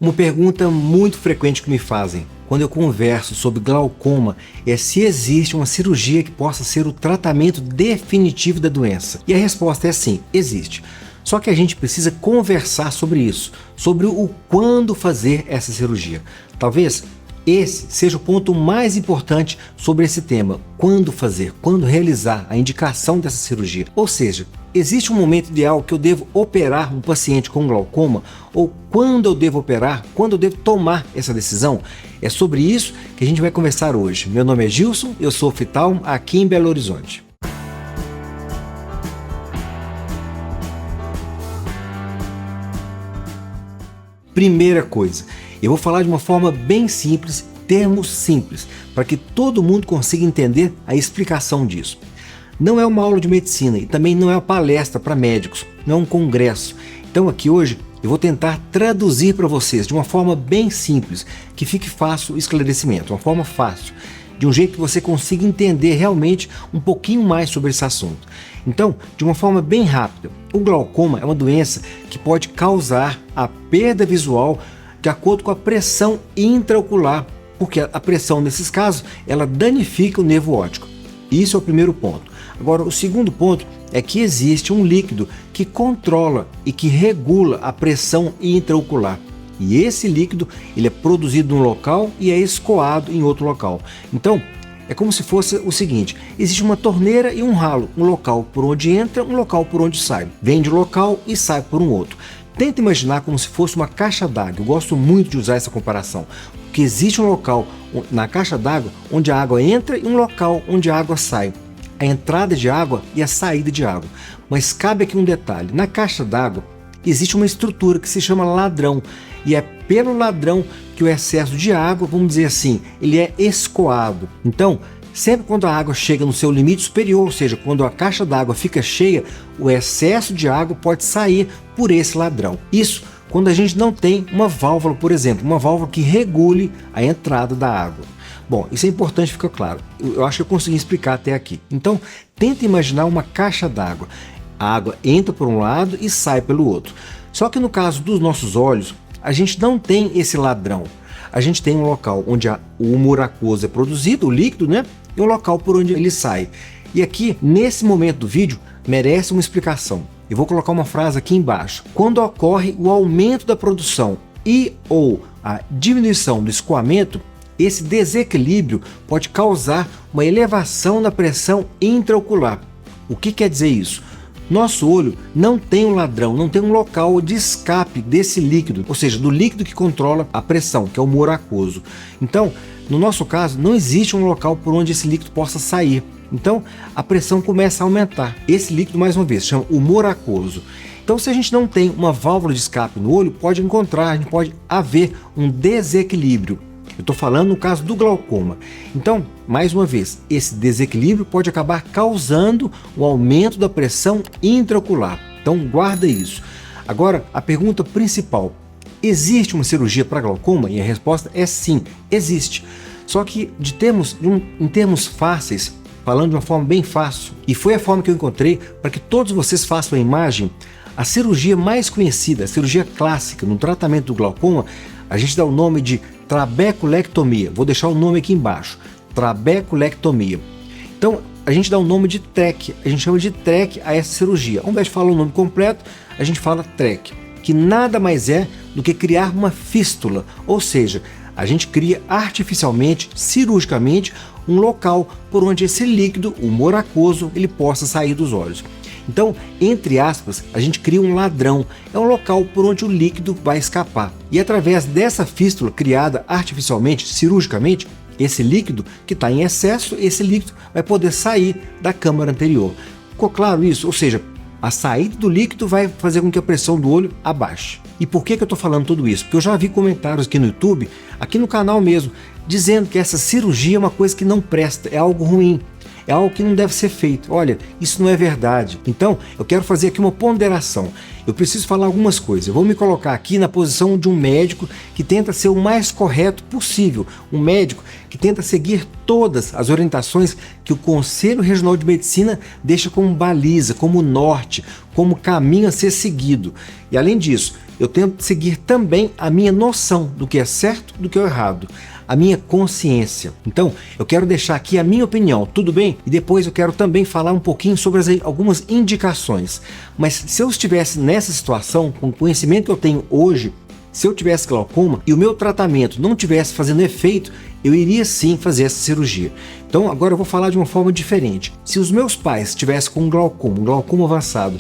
Uma pergunta muito frequente que me fazem quando eu converso sobre glaucoma é se existe uma cirurgia que possa ser o tratamento definitivo da doença. E a resposta é sim, existe. Só que a gente precisa conversar sobre isso, sobre o quando fazer essa cirurgia. Talvez esse seja o ponto mais importante sobre esse tema, quando fazer, quando realizar a indicação dessa cirurgia. Ou seja, existe um momento ideal que eu devo operar um paciente com glaucoma ou quando eu devo operar, quando eu devo tomar essa decisão? É sobre isso que a gente vai conversar hoje. Meu nome é Gilson, eu sou oftalmo aqui em Belo Horizonte. Primeira coisa, eu vou falar de uma forma bem simples, termos simples, para que todo mundo consiga entender a explicação disso. Não é uma aula de medicina e também não é uma palestra para médicos, não é um congresso. Então aqui hoje eu vou tentar traduzir para vocês de uma forma bem simples, que fique fácil o esclarecimento, uma forma fácil, de um jeito que você consiga entender realmente um pouquinho mais sobre esse assunto. Então, de uma forma bem rápida, o glaucoma é uma doença que pode causar a perda visual de acordo com a pressão intraocular, porque a pressão nesses casos, ela danifica o nervo óptico. Isso é o primeiro ponto. Agora, o segundo ponto é que existe um líquido que controla e que regula a pressão intraocular. E esse líquido, ele é produzido num local e é escoado em outro local. Então, é como se fosse o seguinte, existe uma torneira e um ralo, um local por onde entra, um local por onde sai. Vem de um local e sai por um outro. Tenta imaginar como se fosse uma caixa d'água. Eu gosto muito de usar essa comparação, porque existe um local na caixa d'água onde a água entra e um local onde a água sai. A entrada de água e a saída de água. Mas cabe aqui um detalhe, na caixa d'água existe uma estrutura que se chama ladrão, e é pelo ladrão que o excesso de água, vamos dizer assim, ele é escoado. Então, sempre quando a água chega no seu limite superior, ou seja, quando a caixa d'água fica cheia, o excesso de água pode sair por esse ladrão. Isso quando a gente não tem uma válvula, por exemplo, uma válvula que regule a entrada da água. Bom, isso é importante ficar claro. Eu acho que eu consegui explicar até aqui. Então, tenta imaginar uma caixa d'água. A água entra por um lado e sai pelo outro. Só que no caso dos nossos olhos, a gente não tem esse ladrão. A gente tem um local onde o humor aquoso é produzido, o líquido, né? E um local por onde ele sai. E aqui, nesse momento do vídeo, merece uma explicação. Eu vou colocar uma frase aqui embaixo. Quando ocorre o aumento da produção e ou a diminuição do escoamento, esse desequilíbrio pode causar uma elevação na pressão intraocular. O que quer dizer isso? Nosso olho não tem um ladrão, não tem um local de escape desse líquido, ou seja, do líquido que controla a pressão, que é o humor aquoso. Então, no nosso caso, não existe um local por onde esse líquido possa sair. Então, a pressão começa a aumentar. Esse líquido, mais uma vez, chama humor aquoso. Então, se a gente não tem uma válvula de escape no olho, a gente pode haver um desequilíbrio. Eu estou falando no caso do glaucoma. Então, mais uma vez, esse desequilíbrio pode acabar causando o aumento da pressão intraocular. Então, guarda isso. Agora, a pergunta principal. Existe uma cirurgia para glaucoma? E a resposta é sim, existe. Só que em termos fáceis, falando de uma forma bem fácil, e foi a forma que eu encontrei para que todos vocês façam a imagem, a cirurgia mais conhecida, a cirurgia clássica no tratamento do glaucoma, a gente dá o nome de trabeculectomia. Vou deixar o nome aqui embaixo. Trabeculectomia. Então, a gente dá o nome de TREC. A gente chama de TREC a essa cirurgia. Ao invés de falar o nome completo, a gente fala TREC, que nada mais é do que criar uma fístula. Ou seja, a gente cria artificialmente, cirurgicamente, um local por onde esse líquido, o humor aquoso, ele possa sair dos olhos. Então, entre aspas, a gente cria um ladrão, é um local por onde o líquido vai escapar. E através dessa fístula criada artificialmente, cirurgicamente, esse líquido que está em excesso, esse líquido vai poder sair da câmara anterior. Ficou claro isso? Ou seja, a saída do líquido vai fazer com que a pressão do olho abaixe. E por que eu estou falando tudo isso? Porque eu já vi comentários aqui no YouTube, aqui no canal mesmo, dizendo que essa cirurgia é uma coisa que não presta, é algo ruim. É algo que não deve ser feito. Olha, isso não é verdade. Então, eu quero fazer aqui uma ponderação. Eu preciso falar algumas coisas. Eu vou me colocar aqui na posição de um médico que tenta ser o mais correto possível. Um médico que tenta seguir todas as orientações que o Conselho Regional de Medicina deixa como baliza, como norte, como caminho a ser seguido. E além disso, eu tento seguir também a minha noção do que é certo do que é errado, a minha consciência. Então, eu quero deixar aqui a minha opinião, tudo bem? E depois eu quero também falar um pouquinho sobre algumas indicações. Mas se eu estivesse nessa situação, com o conhecimento que eu tenho hoje, se eu tivesse glaucoma e o meu tratamento não tivesse fazendo efeito, eu iria sim fazer essa cirurgia. Então agora eu vou falar de uma forma diferente. Se os meus pais estivessem com um glaucoma avançado,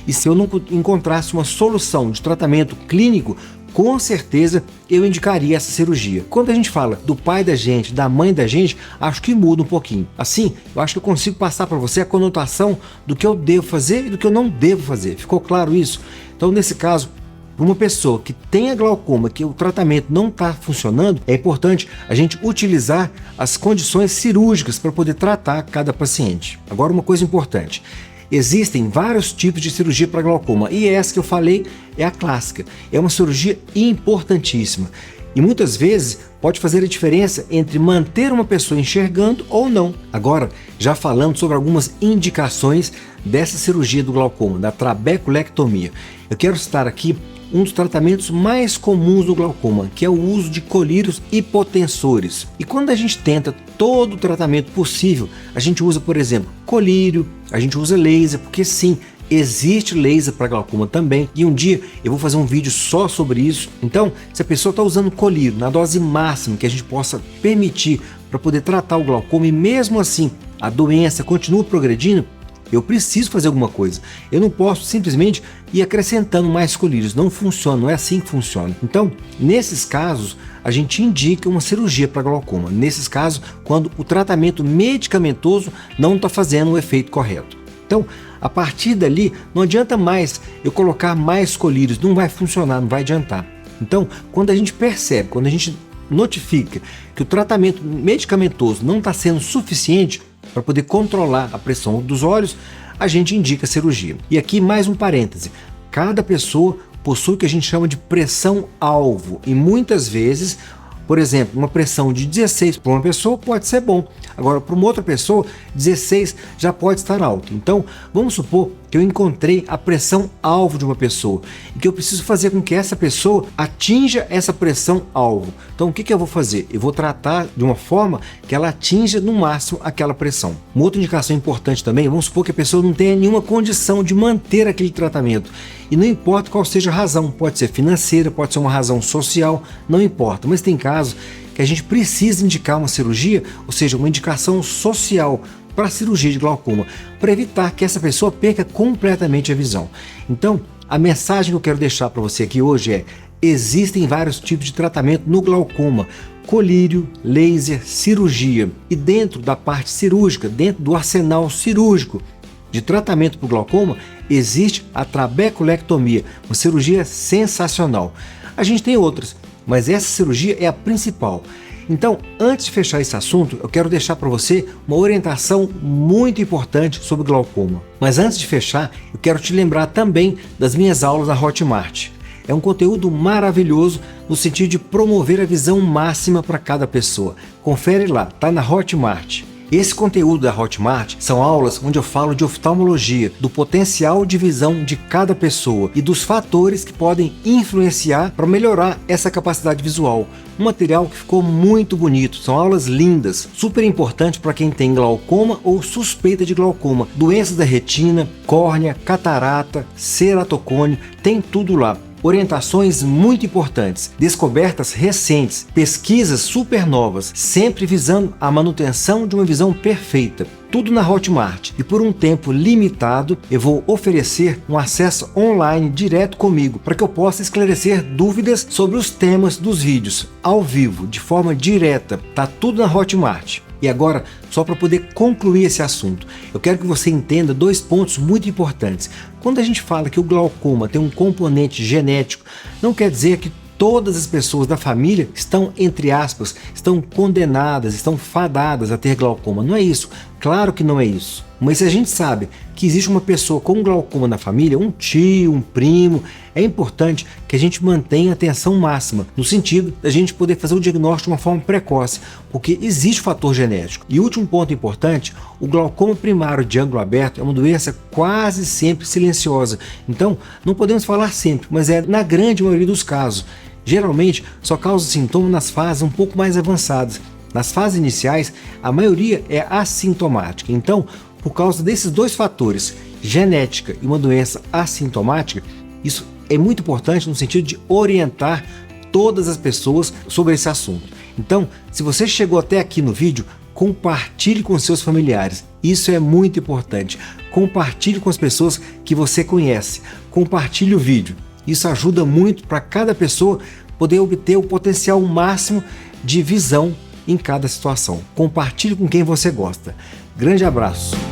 e se eu não encontrasse uma solução de tratamento clínico, com certeza eu indicaria essa cirurgia. Quando a gente fala do pai da gente, da mãe da gente, acho que muda um pouquinho. Assim, eu acho que eu consigo passar para você a conotação do que eu devo fazer e do que eu não devo fazer. Ficou claro isso? Então, nesse caso, para uma pessoa que tenha glaucoma, que o tratamento não está funcionando, é importante a gente utilizar as condições cirúrgicas para poder tratar cada paciente. Agora, uma coisa importante. Existem vários tipos de cirurgia para glaucoma e essa que eu falei é a clássica. É uma cirurgia importantíssima e muitas vezes pode fazer a diferença entre manter uma pessoa enxergando ou não. Agora, já falando sobre algumas indicações dessa cirurgia do glaucoma, da trabeculectomia, eu quero citar aqui um dos tratamentos mais comuns do glaucoma, que é o uso de colírios hipotensores. E quando a gente tenta todo o tratamento possível, a gente usa, por exemplo, colírio, a gente usa laser, porque sim, existe laser para glaucoma também, e um dia eu vou fazer um vídeo só sobre isso. Então, se a pessoa está usando colírio na dose máxima que a gente possa permitir para poder tratar o glaucoma e mesmo assim a doença continua progredindo, eu preciso fazer alguma coisa. Eu não posso simplesmente ir acrescentando mais colírios. Não funciona, não é assim que funciona. Então, nesses casos, a gente indica uma cirurgia para glaucoma. Nesses casos, quando o tratamento medicamentoso não está fazendo o efeito correto. Então, a partir dali, não adianta mais eu colocar mais colírios. Não vai funcionar, não vai adiantar. Então, quando a gente percebe, quando a gente notifica que o tratamento medicamentoso não está sendo suficiente para poder controlar a pressão dos olhos, a gente indica a cirurgia. E aqui mais um parêntese, cada pessoa possui o que a gente chama de pressão-alvo e muitas vezes, por exemplo, uma pressão de 16 para uma pessoa pode ser bom, agora para uma outra pessoa 16 já pode estar alto. Então vamos supor que eu encontrei a pressão-alvo de uma pessoa e que eu preciso fazer com que essa pessoa atinja essa pressão-alvo. Então o que eu vou fazer? Eu vou tratar de uma forma que ela atinja no máximo aquela pressão. Uma outra indicação importante também, vamos supor que a pessoa não tenha nenhuma condição de manter aquele tratamento e não importa qual seja a razão, pode ser financeira, pode ser uma razão social, não importa, mas tem casos que a gente precisa indicar uma cirurgia, ou seja, uma indicação social para a cirurgia de glaucoma, para evitar que essa pessoa perca completamente a visão. Então, a mensagem que eu quero deixar para você aqui hoje é: existem vários tipos de tratamento no glaucoma, colírio, laser, cirurgia. E dentro da parte cirúrgica, dentro do arsenal cirúrgico de tratamento para o glaucoma, existe a trabeculectomia, uma cirurgia sensacional. A gente tem outras, mas essa cirurgia é a principal. Então, antes de fechar esse assunto, eu quero deixar para você uma orientação muito importante sobre glaucoma. Mas antes de fechar, eu quero te lembrar também das minhas aulas na Hotmart. É um conteúdo maravilhoso no sentido de promover a visão máxima para cada pessoa. Confere lá, tá na Hotmart. Esse conteúdo da Hotmart são aulas onde eu falo de oftalmologia, do potencial de visão de cada pessoa e dos fatores que podem influenciar para melhorar essa capacidade visual. Um material que ficou muito bonito, são aulas lindas, super importante para quem tem glaucoma ou suspeita de glaucoma, doenças da retina, córnea, catarata, ceratocone, tem tudo lá. Orientações muito importantes, descobertas recentes, pesquisas super novas, sempre visando a manutenção de uma visão perfeita. Tudo na Hotmart. E por um tempo limitado, eu vou oferecer um acesso online direto comigo, para que eu possa esclarecer dúvidas sobre os temas dos vídeos, ao vivo, de forma direta. Tá tudo na Hotmart. E agora, só para poder concluir esse assunto, eu quero que você entenda dois pontos muito importantes. Quando a gente fala que o glaucoma tem um componente genético, não quer dizer que todas as pessoas da família estão, entre aspas, estão condenadas, estão fadadas a ter glaucoma. Não é isso. Claro que não é isso. Mas se a gente sabe que que existe uma pessoa com glaucoma na família, um tio, um primo, é importante que a gente mantenha a atenção máxima, no sentido da gente poder fazer o diagnóstico de uma forma precoce, porque existe fator genético. E último ponto importante, o glaucoma primário de ângulo aberto é uma doença quase sempre silenciosa. Então, não podemos falar sempre, mas é na grande maioria dos casos. Geralmente, só causa sintomas nas fases um pouco mais avançadas. Nas fases iniciais, a maioria é assintomática. Então, por causa desses dois fatores, genética e uma doença assintomática, isso é muito importante no sentido de orientar todas as pessoas sobre esse assunto. Então, se você chegou até aqui no vídeo, compartilhe com seus familiares. Isso é muito importante. Compartilhe com as pessoas que você conhece. Compartilhe o vídeo. Isso ajuda muito para cada pessoa poder obter o potencial máximo de visão em cada situação. Compartilhe com quem você gosta. Grande abraço!